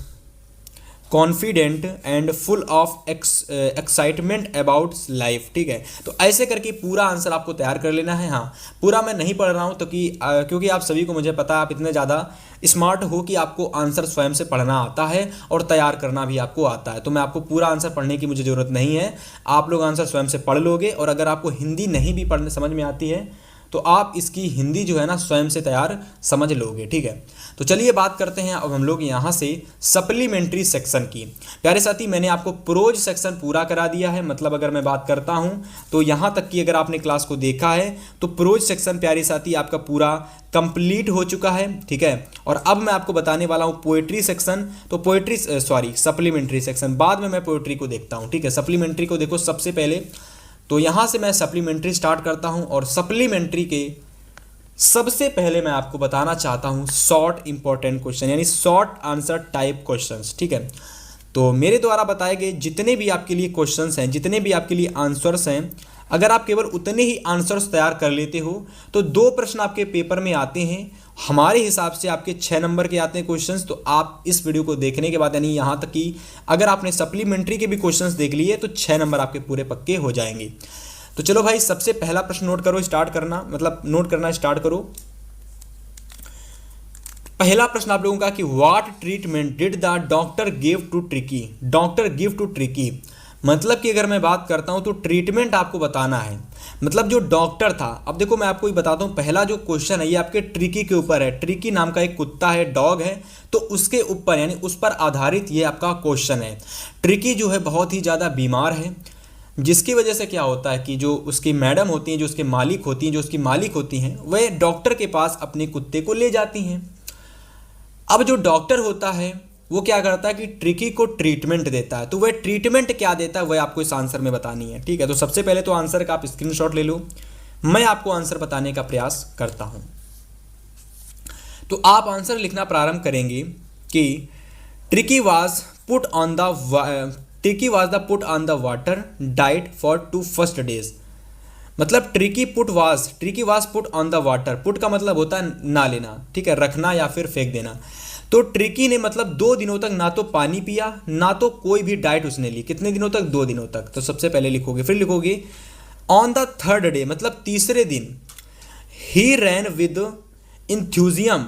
Speaker 1: confident and full of excitement about life. ठीक है, तो ऐसे करके पूरा आंसर आपको तैयार कर लेना है। हाँ, पूरा मैं नहीं पढ़ रहा हूँ तो क्योंकि आप सभी को मुझे पता है आप इतने ज़्यादा स्मार्ट हो कि आपको आंसर स्वयं से पढ़ना आता है और तैयार करना भी आपको आता है। तो मैं आपको पूरा आंसर पढ़ने की मुझे ज़रूरत नहीं है, आप लोग आंसर स्वयं से पढ़ लोगे। और अगर आपको हिंदी नहीं भी पढ़ने समझ में आती है तो आप इसकी हिंदी जो है ना स्वयं से तैयार समझ लोगे। ठीक है, तो चलिए बात करते हैं अब हम लोग यहाँ से सप्लीमेंट्री सेक्शन की। प्यारे साथी, मैंने आपको प्रोज सेक्शन पूरा करा दिया है। मतलब अगर मैं बात करता हूँ तो यहाँ तक कि अगर आपने क्लास को देखा है तो प्रोज सेक्शन प्यारे साथी आपका पूरा कंप्लीट हो चुका है। ठीक है, और अब मैं आपको बताने वाला हूँ पोएट्री सेक्शन। तो सप्लीमेंट्री सेक्शन बाद में मैं पोएट्री को देखता हूँ। ठीक है, सप्लीमेंट्री को देखो सबसे पहले। तो यहाँ से मैं सप्लीमेंट्री स्टार्ट करता हूँ और सप्लीमेंट्री के सबसे पहले मैं आपको बताना चाहता हूँ शॉर्ट इंपॉर्टेंट क्वेश्चन, यानी शॉर्ट आंसर टाइप क्वेश्चंस। ठीक है, तो मेरे द्वारा बताए गए जितने भी आपके लिए क्वेश्चंस हैं, जितने भी आपके लिए आंसर्स हैं, अगर आप केवल उतने ही आंसर्स तैयार कर लेते हो तो 2 प्रश्न आपके पेपर में आते हैं। हमारे हिसाब से आपके 6 नंबर के आते हैं क्वेश्चंस। तो आप इस वीडियो को देखने के बाद यानी यहाँ तक कि अगर आपने सप्लीमेंट्री के भी क्वेश्चंस देख लिए तो 6 नंबर आपके पूरे पक्के हो जाएंगे। तो चलो भाई, सबसे पहला प्रश्न नोट करो, नोट करना स्टार्ट करो। पहला प्रश्न आप लोगों का कि what treatment did the doctor give to Tricki. मतलब कि अगर मैं बात करता हूं तो ट्रीटमेंट आपको बताना है। मतलब जो डॉक्टर था, अब देखो मैं आपको ये बताता हूं, पहला जो क्वेश्चन है ये आपके ट्रिकी के ऊपर है। ट्रिकी नाम का एक कुत्ता है, डॉग है, तो उसके ऊपर यानी उस पर आधारित ये आपका क्वेश्चन है। ट्रिकी जो है बहुत ही ज़्यादा बीमार है, जिसकी वजह से क्या होता है कि जो उसकी मैडम होती हैं, जो उसके मालिक होती हैं, वह डॉक्टर के पास अपने कुत्ते को ले जाती हैं। अब जो डॉक्टर होता है वो क्या करता है कि ट्रिकी को ट्रीटमेंट देता है। तो वह ट्रीटमेंट क्या देता है वह आपको इस आंसर में बतानी है। ठीक है, तो सबसे पहले तो आंसर का आप स्क्रीनशॉट ले लो, मैं आपको आंसर बताने का प्रयास करता हूं। तो आप आंसर लिखना प्रारंभ करेंगे कि tricky was the put on the water diet for 2 first days. मतलब tricky was put on the water. Put का मतलब होता है ना लेना, ठीक है, रखना या फिर फेंक देना। तो ट्रिकी ने मतलब 2 दिनों तक ना तो पानी पिया ना तो कोई भी डाइट उसने ली। कितने दिनों तक? 2 दिनों तक। तो सबसे पहले लिखोगे, फिर लिखोगे ऑन द 3rd डे, मतलब तीसरे दिन ही ran with इंथ्यूजियम,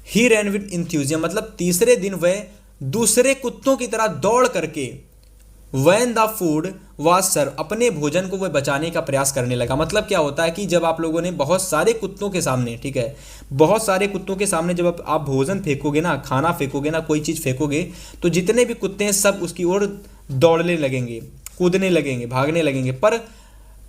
Speaker 1: he ran with इंथ्यूजियम, मतलब तीसरे दिन वह दूसरे कुत्तों की तरह दौड़ करके व्हेन द फूड वाज सर्व, अपने भोजन को वह बचाने का प्रयास करने लगा। मतलब क्या होता है कि जब आप लोगों ने बहुत सारे कुत्तों के सामने, ठीक है, बहुत सारे कुत्तों के सामने जब आप भोजन फेंकोगे ना, खाना फेंकोगे ना, कोई चीज़ फेंकोगे, तो जितने भी कुत्ते हैं सब उसकी ओर दौड़ने लगेंगे, कूदने लगेंगे, भागने लगेंगे। पर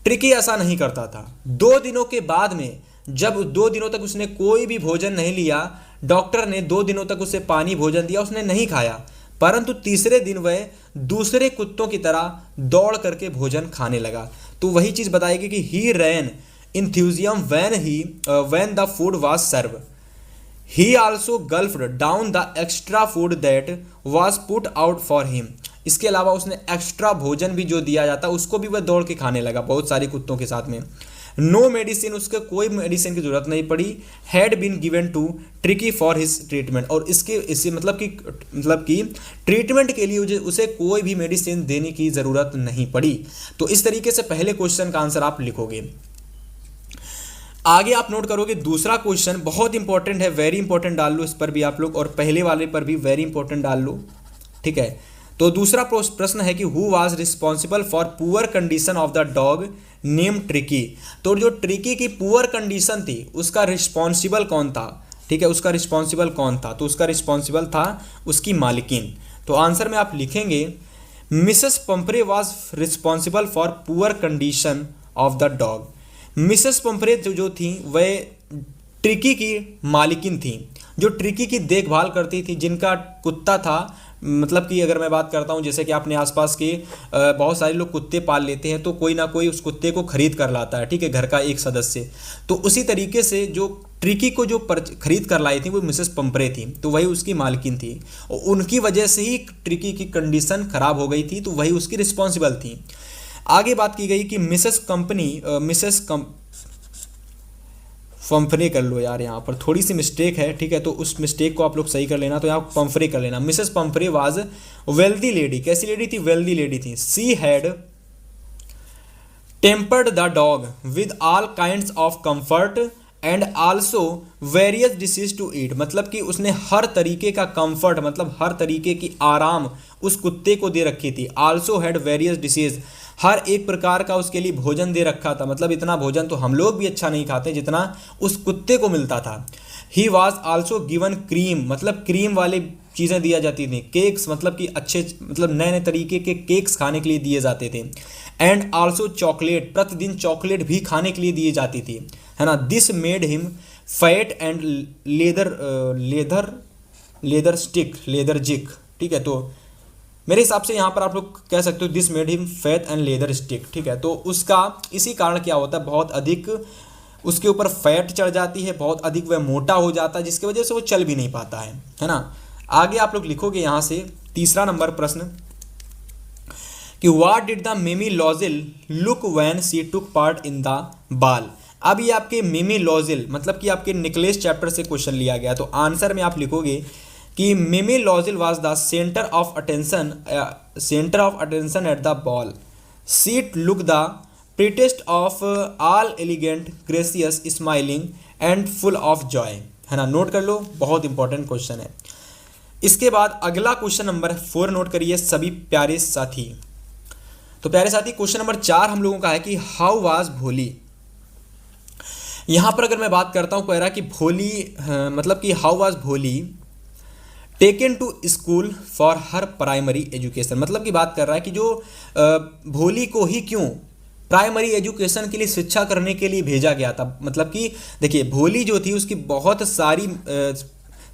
Speaker 1: ट्रिकी ऐसा नहीं करता था। 2 दिनों के बाद में जब 2 दिनों तक उसने कोई भी भोजन नहीं लिया, डॉक्टर ने 2 दिनों तक उसे पानी भोजन दिया, उसने नहीं खाया, परंतु तीसरे दिन वह दूसरे कुत्तों की तरह दौड़ करके भोजन खाने लगा। तो वही चीज़ बताएगी कि he ran enthusiasm when the food was serve, he also gulped down the extra food that was put out for him. इसके अलावा उसने एक्स्ट्रा भोजन भी जो दिया जाता उसको भी वह दौड़ के खाने लगा बहुत सारे कुत्तों के साथ में। नो मेडिसिन, उसके कोई मेडिसिन की जरूरत नहीं पड़ी। Had been given to Tricki for his treatment, और इससे मतलब कि ट्रीटमेंट के लिए उसे कोई भी मेडिसिन देने की ज़रूरत नहीं पड़ी। तो इस तरीके से पहले क्वेश्चन का आंसर आप लिखोगे। आगे आप नोट करोगे दूसरा क्वेश्चन बहुत इंपॉर्टेंट है, वेरी इंपॉर्टेंट डाल लो इस पर भी आप लोग, और पहले वाले पर भी वेरी इंपॉर्टेंट डाल लो, ठीक है। तो दूसरा प्रश्न है कि who was responsible for poor condition of the dog name tricky. तो जो ट्रिकी की पुअर कंडीशन थी उसका रिस्पॉन्सिबल कौन था, ठीक है, उसका रिस्पॉन्सिबल कौन था? तो उसका रिस्पॉन्सिबल था उसकी मालिकिन। तो आंसर में आप लिखेंगे Mrs Pumphrey was responsible for poor condition of the dog. Mrs Pumphrey जो थी वह ट्रिकी की मालिकिन थी, जो ट्रिकी की देखभाल करती थी, जिनका कुत्ता था। मतलब कि अगर मैं बात करता हूँ, जैसे कि अपने आसपास के बहुत सारे लोग कुत्ते पाल लेते हैं, तो कोई ना कोई उस कुत्ते को खरीद कर लाता है, ठीक है, घर का एक सदस्य। तो उसी तरीके से जो ट्रिकी को जो खरीद कर लाई थी वो मिसेस पंपरे थी, तो वही उसकी मालकिन थी, और उनकी वजह से ही ट्रिकी की कंडीशन खराब हो गई थी, तो वही उसकी रिस्पॉन्सिबल थी। आगे बात की गई कि मिसेस पंफरे कर लो यार, यहाँ पर थोड़ी सी मिस्टेक है, ठीक है, तो उस मिस्टेक को आप लोग सही कर लेना। तो यहाँ पंफरे कर लेना। Mrs Pumphrey was wealthy lady. कैसी लेडी थी? वेल्दी लेडी थी। She had tempered the dog with all kinds of comfort and also various dishes to eat. मतलब कि उसने हर तरीके का कंफर्ट, मतलब हर तरीके की आराम उस कुत्ते को दे रखी थी। आल्सो हैड वेरियस डिशेज, हर एक प्रकार का उसके लिए भोजन दे रखा था। मतलब इतना भोजन तो हम लोग भी अच्छा नहीं खाते जितना उस कुत्ते को मिलता था। He was also given cream, मतलब क्रीम वाली चीज़ें दिया जाती थी। केक्स, मतलब कि अच्छे, मतलब नए नए तरीके के केक्स खाने के लिए दिए जाते थे। एंड आल्सो चॉकलेट, प्रतिदिन चॉकलेट भी खाने के लिए दिए जाती थी, है ना। This made him fat and leather stick, leather जिक, ठीक है। तो मेरे हिसाब से यहाँ पर आप लोग कह सकते हो this made him fat and leather stick, ठीक है। तो उसका इसी कारण क्या होता है, बहुत अधिक उसके ऊपर फैट चढ़ जाती है, बहुत अधिक वह मोटा हो जाता है, जिसकी वजह से वो चल भी नहीं पाता है ना। आगे आप लोग लिखोगे यहाँ से तीसरा नंबर प्रश्न कि what did the Mimi Loisel look when she took part in the ball. अब ये आपके मिमी लॉजिल, मतलब कि आपके निकलेस चैप्टर से क्वेश्चन लिया गया। तो आंसर में आप लिखोगे कि Mimi Loisel was the centre of attention at the ball. She look the prettiest of all elegant, gracious, smiling and full of joy, है ना। नोट कर लो, बहुत इंपॉर्टेंट क्वेश्चन है। इसके बाद अगला क्वेश्चन नंबर 4 नोट करिए सभी प्यारे साथी। तो प्यारे साथी क्वेश्चन नंबर 4 हम लोगों का है कि हाउ वाज भोली। यहां पर अगर मैं बात करता हूं, कह रहा कि भोली, मतलब कि how was Bholi taken to school for her primary education. मतलब की बात कर रहा है कि जो भोली को ही क्यों प्राइमरी एजुकेशन के लिए शिक्षा करने के लिए भेजा गया था। मतलब कि देखिए, भोली जो थी उसकी बहुत सारी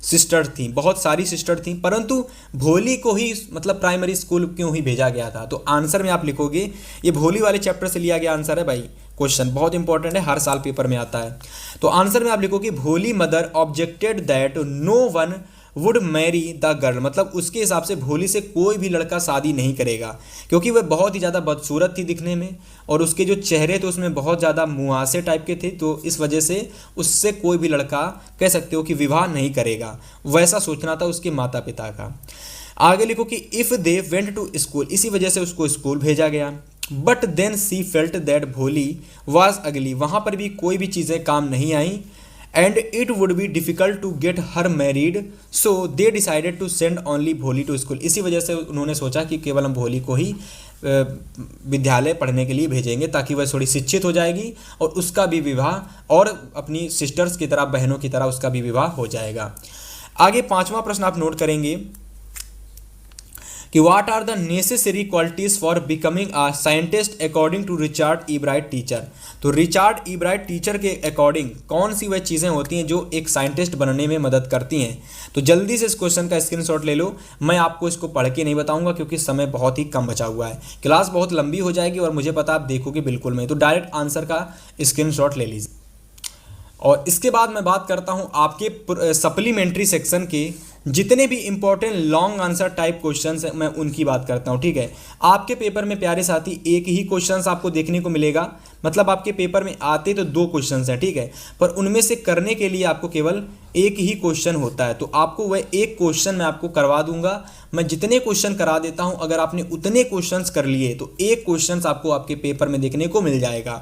Speaker 1: सिस्टर थी, परंतु भोली को ही मतलब प्राइमरी स्कूल क्यों ही भेजा गया था। तो आंसर में आप लिखोगे, ये भोली वाले चैप्टर से लिया गया आंसर है भाई, क्वेश्चन बहुत इंपॉर्टेंट है, हर साल पेपर में आता है। तो आंसर में आप लिखोगे Bholi mother objected that no one would marry the girl. मतलब उसके हिसाब से भोली से कोई भी लड़का शादी नहीं करेगा, क्योंकि वह बहुत ही ज़्यादा बदसूरत थी दिखने में, और उसके जो चेहरे थे उसमें बहुत ज़्यादा मुहासे टाइप के थे। तो इस वजह से उससे कोई भी लड़का कह सकते हो कि विवाह नहीं करेगा, वैसा सोचना था उसके माता पिता का। आगे लिखो कि if they went to school, इसी वजह से उसको स्कूल भेजा गया। But then she felt that Bholi was ugly, वहाँ पर भी कोई भी चीज़ें काम नहीं आई। And it would be difficult to get her married, so they decided to send only Bholi to school. इसी वजह से उन्होंने सोचा कि केवल हम भोली को ही विद्यालय पढ़ने के लिए भेजेंगे, ताकि वह थोड़ी शिक्षित हो जाएगी और उसका भी विवाह और अपनी सिस्टर्स की तरह, बहनों की तरह उसका भी विवाह हो जाएगा। आगे 5वां प्रश्न आप नोट करेंगे कि what are the necessary qualities for becoming a scientist according to Richard Ebright teacher. तो रिचर्ड ई ब्राइट टीचर के अकॉर्डिंग कौन सी वह चीज़ें होती हैं जो एक साइंटिस्ट बनने में मदद करती हैं। तो जल्दी से इस क्वेश्चन का स्क्रीनशॉट ले लो। मैं आपको इसको पढ़ के नहीं बताऊंगा क्योंकि समय बहुत ही कम बचा हुआ है, क्लास बहुत लंबी हो जाएगी और मुझे पता आप देखोगे बिल्कुल नहीं, तो डायरेक्ट आंसर का स्क्रीनशॉट ले लीजिए। और इसके बाद मैं बात करता हूं आपके सप्लीमेंट्री सेक्शन के जितने भी important long answer type questions हैं, मैं उनकी बात करता हूं। ठीक है, आपके पेपर में प्यारे साथी एक ही क्वेश्चंस आपको देखने को मिलेगा, मतलब आपके पेपर में आते तो 2 क्वेश्चंस हैं, ठीक है, पर उनमें से करने के लिए आपको केवल एक ही क्वेश्चन होता है। तो आपको वह एक क्वेश्चन मैं आपको करवा दूंगा। मैं जितने क्वेश्चन करा देता हूं, अगर आपने उतने क्वेश्चंस कर लिए तो एक क्वेश्चन आपको आपके पेपर में देखने को मिल जाएगा।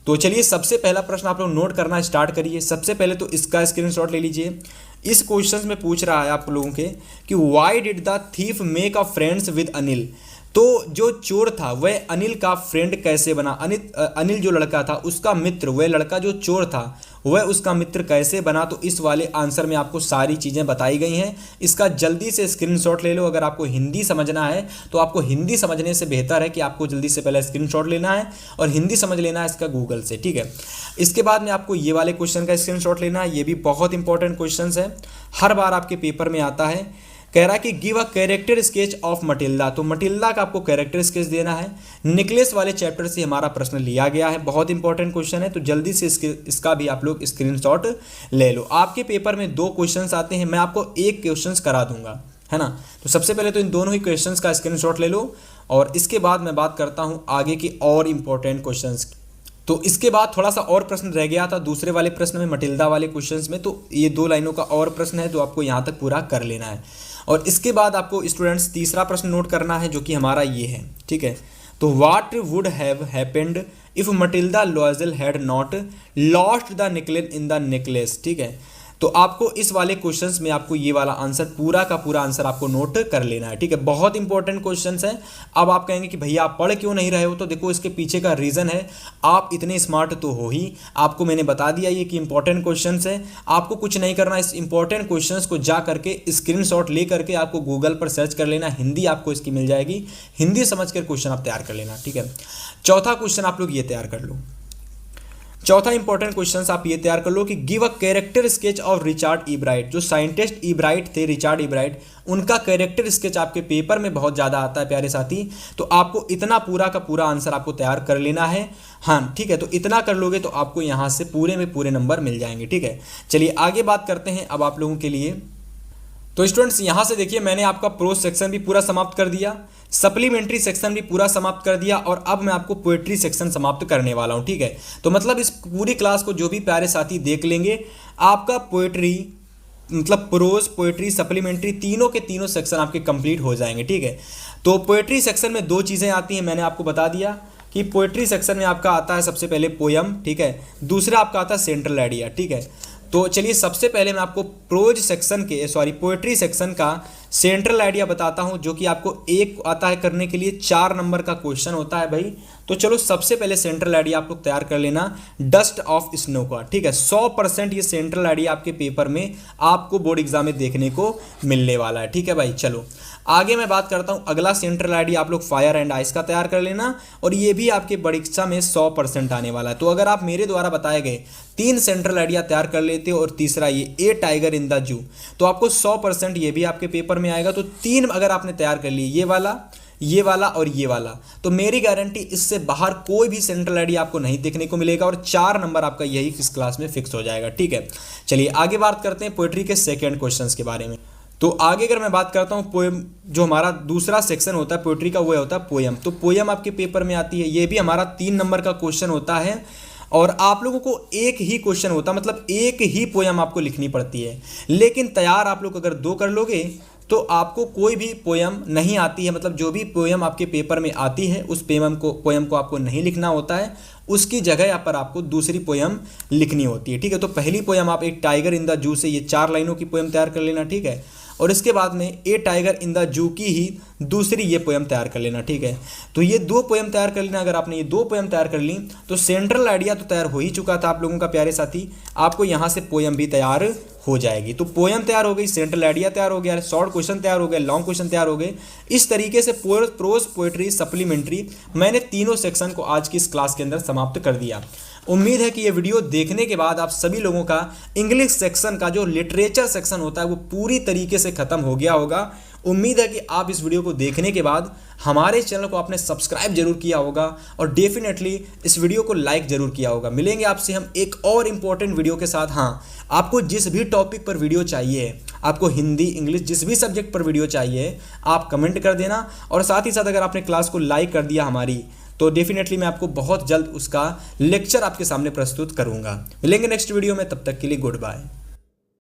Speaker 1: तो चलिए सबसे पहला प्रश्न आप लोग नोट करना स्टार्ट करिए। सबसे पहले तो इसका स्क्रीनशॉट ले लीजिए। इस क्वेश्चन में पूछ रहा है आप लोगों के कि why did the thief make a friends with Anil. तो जो चोर था वह अनिल का फ्रेंड कैसे बना। अनिल जो लड़का था उसका मित्र, वह लड़का जो चोर था वह उसका मित्र कैसे बना। तो इस वाले आंसर में आपको सारी चीज़ें बताई गई हैं। इसका जल्दी से स्क्रीनशॉट ले लो। अगर आपको हिंदी समझना है तो आपको हिंदी समझने से बेहतर है कि आपको जल्दी से पहले स्क्रीनशॉट लेना है और हिंदी समझ लेना है इसका गूगल से, ठीक है। इसके बाद में आपको ये वाले क्वेश्चन का स्क्रीनशॉट लेना है। ये भी बहुत इंपॉर्टेंट क्वेश्चन है, हर बार आपके पेपर में आता है। कह रहा है कि give a character sketch of Matilda. तो मटिल्डा का आपको कैरेक्टर स्केच देना है। निकलेस वाले चैप्टर से हमारा प्रश्न लिया गया है, बहुत इंपॉर्टेंट क्वेश्चन है, तो जल्दी से इसका भी आप लोग स्क्रीनशॉट ले लो। आपके पेपर में 2 क्वेश्चंस आते हैं, मैं आपको एक क्वेश्चंस करा दूंगा, है ना। तो सबसे पहले तो इन दोनों ही क्वेश्चंस का स्क्रीनशॉट ले लो और इसके बाद मैं बात करता हूँ आगे की और इंपॉर्टेंट क्वेश्चंस की। तो इसके बाद थोड़ा सा और प्रश्न रह गया था दूसरे वाले प्रश्न में, मटिल्डा वाले क्वेश्चंस में। तो ये 2 लाइनों का और प्रश्न है जो आपको यहाँ तक पूरा कर लेना है। और इसके बाद आपको स्टूडेंट्स तीसरा प्रश्न नोट करना है जो कि हमारा ये है, ठीक है। तो what would have happened if Matilda लॉयजल had not lost the necklace in the necklace, ठीक है। तो आपको इस वाले क्वेश्चंस में आपको ये वाला आंसर पूरा का पूरा आंसर आपको नोट कर लेना है, ठीक है। बहुत इंपॉर्टेंट क्वेश्चंस हैं। अब आप कहेंगे कि भैया आप पढ़ क्यों नहीं रहे हो, तो देखो इसके पीछे का रीज़न है, आप इतने स्मार्ट तो हो ही, आपको मैंने बता दिया ये कि इंपॉर्टेंट क्वेश्चंस है। आपको कुछ नहीं करना, इस इंपॉर्टेंट क्वेश्चंस को जा करके स्क्रीनशॉट ले करके आपको गूगल पर सर्च कर लेना, हिंदी आपको इसकी मिल जाएगी, हिंदी समझ कर क्वेश्चन आप तैयार कर लेना, ठीक है। चौथा क्वेश्चन आप लोग ये तैयार कर लो। चौथा इंपॉर्टेंट क्वेश्चन आप ये तैयार कर लो कि give a character sketch of Richard E bright. जो साइंटिस्ट ई ब्राइट थे, रिचर्ड ई ब्राइट, उनका कैरेक्टर स्केच आपके पेपर में बहुत ज़्यादा आता है प्यारे साथी। तो आपको इतना पूरा का पूरा आंसर आपको तैयार कर लेना है, हाँ ठीक है। तो इतना कर लोगे तो आपको यहाँ से पूरे में पूरे नंबर मिल जाएंगे, ठीक है। चलिए आगे बात करते हैं अब आप लोगों के लिए। तो स्टूडेंट्स यहाँ से देखिए मैंने आपका प्रोज सेक्शन भी पूरा समाप्त कर दिया, सप्लीमेंट्री सेक्शन भी पूरा समाप्त कर दिया और अब मैं आपको पोएट्री सेक्शन समाप्त करने वाला हूँ, ठीक है। तो मतलब इस पूरी क्लास को जो भी प्यारे साथी देख लेंगे, आपका पोएट्री मतलब प्रोज, पोएट्री, सप्लीमेंट्री तीनों के तीनों सेक्शन आपके कंप्लीट हो जाएंगे, ठीक है। तो पोएट्री सेक्शन में 2 चीज़ें आती हैं, मैंने आपको बता दिया कि पोएट्री सेक्शन में आपका आता है सबसे पहले पोयम, ठीक है, दूसरा आपका आता है सेंट्रल आइडिया, ठीक है। तो चलिए सबसे पहले मैं आपको प्रोज सेक्शन के पोएट्री सेक्शन का सेंट्रल आइडिया बताता हूं, जो कि आपको एक आता है करने के लिए 4 नंबर का क्वेश्चन होता है भाई। तो चलो सबसे पहले सेंट्रल आइडिया आप लोग तैयार कर लेना डस्ट ऑफ स्नो का, ठीक है। 100% ये सेंट्रल आइडिया आपके पेपर में आपको बोर्ड एग्जाम में देखने को मिलने वाला है, ठीक है भाई। चलो आगे मैं बात करता हूं अगला सेंट्रल आइडिया आप लोग फायर एंड आइस का तैयार कर लेना, और ये भी आपके परीक्षा में 100% आने वाला है। तो अगर आप मेरे द्वारा बताए गए 3 सेंट्रल आइडिया तैयार कर लेते हो और तीसरा ये ए टाइगर इन द जू, तो आपको 100% ये भी आपके पेपर में आएगा। तो 3 अगर आपने तैयार कर लिए, ये वाला और ये वाला, तो मेरी गारंटी इससे बाहर कोई भी सेंट्रल आइडिया आपको नहीं देखने को मिलेगा और 4 नंबर आपका यही इस क्लास में फिक्स हो जाएगा, ठीक है। चलिए आगे बात करते हैं पोएट्री के सेकंड क्वेश्चंस के बारे में। तो आगे अगर मैं बात करता हूँ पोएम, जो हमारा दूसरा सेक्शन होता है पोएट्री का, वो होता है पोएम। तो पोएम आपके पेपर में आती है, ये भी हमारा 3 नंबर का क्वेश्चन होता है और आप लोगों को एक ही क्वेश्चन होता है, मतलब एक ही पोएम आपको लिखनी पड़ती है। लेकिन तैयार आप लोग अगर 2 कर लोगे तो आपको कोई भी पोएम नहीं आती है, मतलब जो भी पोएम आपके पेपर में आती है उस पोएम को आपको नहीं लिखना होता है उसकी जगह यहाँ पर आपको दूसरी पोयम लिखनी होती है, ठीक है। तो पहली पोयम आप एक टाइगर इन द जू से ये 4 लाइनों की पोयम तैयार कर लेना, ठीक है। और इसके बाद में ए टाइगर इन द जू की ही दूसरी ये पोयम तैयार कर लेना, ठीक है। तो ये 2 पोयम तैयार कर लेना। अगर आपने ये 2 पोयम तैयार कर ली तो सेंट्रल आइडिया तो तैयार हो ही चुका था आप लोगों का प्यारे साथी, आपको यहाँ से पोयम भी तैयार हो जाएगी। तो पोयम तैयार हो गई, सेंट्रल आइडिया तैयार हो गया, शॉर्ट क्वेश्चन तैयार हो गए, लॉन्ग क्वेश्चन तैयार हो गए। इस तरीके से प्रोज, पोएट्री, सप्लीमेंट्री मैंने तीनों सेक्शन को आज की इस क्लास के अंदर समाप्त कर दिया। उम्मीद है कि ये वीडियो देखने के बाद आप सभी लोगों का इंग्लिश सेक्शन का जो लिटरेचर सेक्शन होता है वो पूरी तरीके से खत्म हो गया होगा। उम्मीद है कि आप इस वीडियो को देखने के बाद हमारे चैनल को आपने सब्सक्राइब जरूर किया होगा और डेफिनेटली इस वीडियो को लाइक जरूर किया होगा। मिलेंगे आपसे हम एक और इम्पोर्टेंट वीडियो के साथ। हाँ, आपको जिस भी टॉपिक पर वीडियो चाहिए, आपको हिंदी, इंग्लिश, जिस भी सब्जेक्ट पर वीडियो चाहिए, आप कमेंट कर देना। और साथ ही साथ अगर आपने क्लास को लाइक कर दिया हमारी, तो डेफिनेटली मैं आपको बहुत जल्द उसका लेक्चर आपके सामने प्रस्तुत करूंगा। मिलेंगे नेक्स्ट वीडियो में, तब तक के लिए गुड बाय।